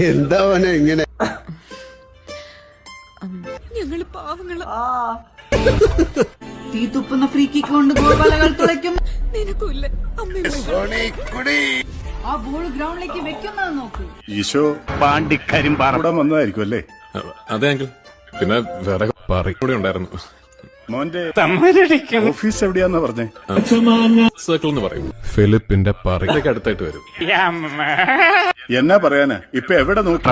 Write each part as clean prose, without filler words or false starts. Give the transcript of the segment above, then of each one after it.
എന്താ ഇങ്ങനെ? ഞങ്ങള് പാവങ്ങളാ. തീ തുപ്പുന്ന ഫ്രീക്കിക്ക് കൊണ്ട് ഗോൾവലകൾ തുളയ്ക്കും. നിനക്കുമില്ല ആ ബോൾ ഗ്രൗണ്ടിലേക്ക് വെക്കുന്നത് നോക്ക്. ഈശോ പാണ്ടിക്കാരും പാറ വന്നതായിരിക്കും അല്ലേ? അതെ അങ്കിൾ. പിന്നെ വേറെ കൂടെ ഉണ്ടായിരുന്നു. മോന്റെ ഓഫീസ് എവിടെയാന്ന് പറഞ്ഞേ? സർക്കിൾ എന്ന് പറയും. ഫിലിപ്പിന്റെ പാറയ്ക്ക് അടുത്തായിട്ട് വരും. എന്നാ പറയാനാ, ഇപ്പൊ എവിടെ നോക്കി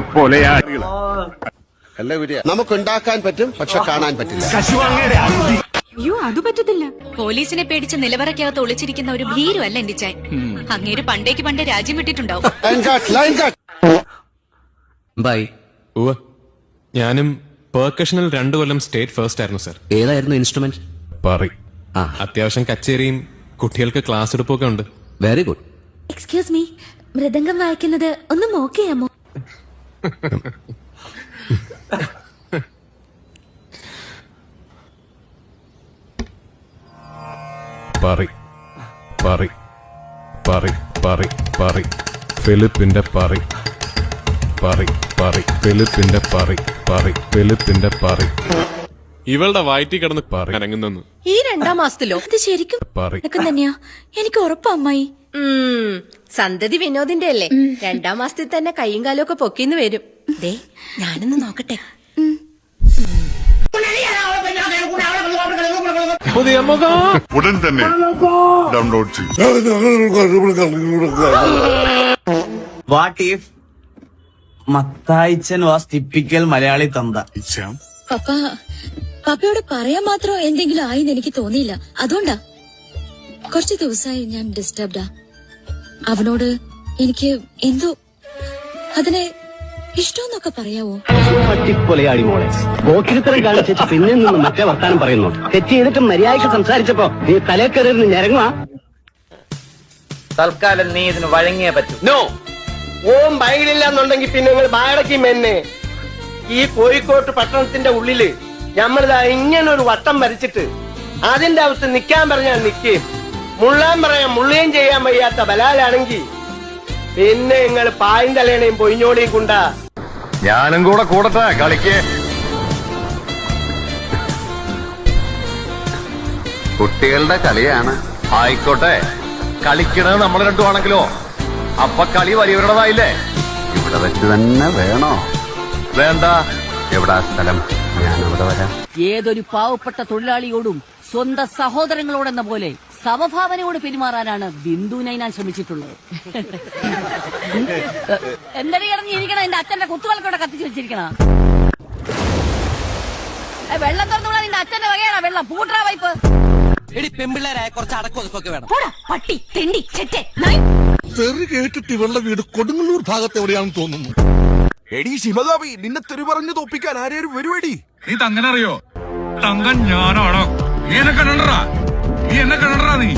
നമുക്കുണ്ടാക്കാൻ പറ്റും, പക്ഷെ കാണാൻ പറ്റില്ല. അയ്യോ, അത് പറ്റത്തില്ല. പോലീസിനെ പേടിച്ച് നിലവറയ്ക്കകത്ത് ഒളിച്ചിരിക്കുന്ന ഒരു ഭീരുവല്ല എന്റെ ചാൻ. അങ്ങേര് പണ്ടേ രാജ്യം വിട്ടിട്ടുണ്ടാവും. ബൈ. ഞാനും പെർക്കഷനിൽ 2 കൊല്ലം സ്റ്റേറ്റ് ഫസ്റ്റ് ആയിരുന്നു സർ. ഏതായിരുന്നു ഇൻസ്ട്രുമെന്റ്? പാറി. അത്യാവശ്യം കച്ചേരിയും കുട്ടികൾക്ക് ക്ലാസ് എടുപ്പൊക്കെ ഉണ്ട്. Very good. Excuse me, mridangam വായിക്കുന്നത് ഒന്ന് മോക്ക് ചെയ്യാമോ? പാറി പാറി പാറി പാറി പാറി ഫിലിപ്പിന്റെ പാറി പാറി പാറി ഫിലിപ്പിന്റെ പാറി പാറി ഫിലിപ്പിന്റെ പാറി. ഇവളുടെ വയറ്റി കിടന്ന് പാറി അനങ്ങുന്നു. ഈ 2-ാം മാസത്തിലോ? അത് ശരിക്കും പാറി തന്നെയാ. എനിക്ക് ഉറപ്പാ അമ്മായി. സന്തതി വിനോദിന്റെ അല്ലേ? 2-ാം മാസത്തിൽ തന്നെ കൈയും കാലും ഒക്കെ പൊക്കിന്ന് വരും. ദേ, ഞാനൊന്ന് നോക്കട്ടെ. ഉടൻ തന്നെ ഡൗൺലോഡ് ചെയ്യും. What if മത്തായിച്ചൻ was typical Malayali തന്ത? പപ്പയോട് പറയാൻ മാത്രം എന്തെങ്കിലും ആയിന്ന് എനിക്ക് തോന്നിയില്ല. അതുകൊണ്ടാ കുറച്ച് ദിവസമായി ഞാൻ ഡിസ്റ്റർബ്ഡാ. അവനോട് എനിക്ക് എന്തോ അതിനെ ഇഷ്ടമെന്നൊക്കെ പറയാവോ? പട്ടിക്കൊലയാടി മോളെ, പോക്കിരിത്തരം കാണിച്ചു പിന്നെ നിന്ന് മറ്റേ വർത്താനം പറയുന്നു. തെറ്റ് ചെയ്തിട്ട് മര്യാദയ്ക്ക് സംസാരിച്ചപ്പോ നീ തലേക്കറിന്ന് ഞരങ്ങുവാ. തൽക്കാലം നീ ഇതിന് വഴങ്ങിയേ പറ്റൂ. നോ, ഓം ബൈലില്ല എന്നുണ്ടെങ്കിൽ പിന്നെ നിങ്ങൾ ബാടക്കി മെന്നെ. ഈ കോഴിക്കോട്ട് പട്ടണത്തിന്റെ ഉള്ളില് നമ്മളിതാ ഇങ്ങനൊരു വട്ടം വരച്ചിട്ട് അതിന്റെ അകത്ത് നിക്കാൻ പറഞ്ഞാൽ നിക്കുകയും മുള്ളാൻ പറയാൻ മുള്ളുകയും ചെയ്യാൻ വയ്യാത്ത ബലാലാണെങ്കിൽ പിന്നെ നിങ്ങൾ പായും തലേണയും പൊയിഞ്ഞോളിയും കൊണ്ടാ. ഞാനും കൂടെ കൂടട്ടെ കളിക്ക്. കുട്ടികളുടെ കളിയാണ്. ആയിക്കോട്ടെ, കളിക്കണത് നമ്മൾ രണ്ടുമാണെങ്കിലോ അപ്പൊ കളി വലിയവരുടേതായില്ലേ? ഇവിടെ വെച്ച് തന്നെ വേണോ? വേണ്ട. എവിടാ സ്ഥലം? ഞാൻ അവിടെ വരാം. ഏതൊരു പാവപ്പെട്ട തൊഴിലാളിയോടും സ്വന്തം സഹോദരങ്ങളോടെന്ന പോലെ സമഭാവനയോട് പെരുമാറാനാണ് ബിന്ദുവിനെ ഞാൻ ശ്രമിച്ചിട്ടുള്ളത്. എന്തൊരു ഇറങ്ങിയിരിക്കണം, എന്റെ അച്ഛന്റെ കുത്തുവളക്കോടെ കത്തിച്ചു വെച്ചിരിക്കണ. വെള്ളം തുറന്നുകൂടാ, നിന്റെ അച്ഛന്റെ വകയാണ് വെള്ളം. പൂട്ടാ വൈപ്പ്. എടി പെമ്പിള്ളേരായ കുറച്ച് അടക്കമൊതുക്കൊക്കെ വേണം. പട്ടി തെണ്ടി ചെറ്റെ തെറി കേട്ടിട്ട് ഇവളുടെ വീട് കൊടുങ്ങല്ലൂർ ഭാഗത്ത് എവിടെയാണെന്ന് തോന്നുന്നു. എടി ശിവകാവി, നിന്നെ തെറി പറഞ്ഞു തോപ്പിക്കാൻ ആരേലും വരുവേടി? നീ തങ്ങനെ അറിയോ? തങ്കൻ ഞാനാണോ? നീ എന്നെ കണ്ടടാ, നീ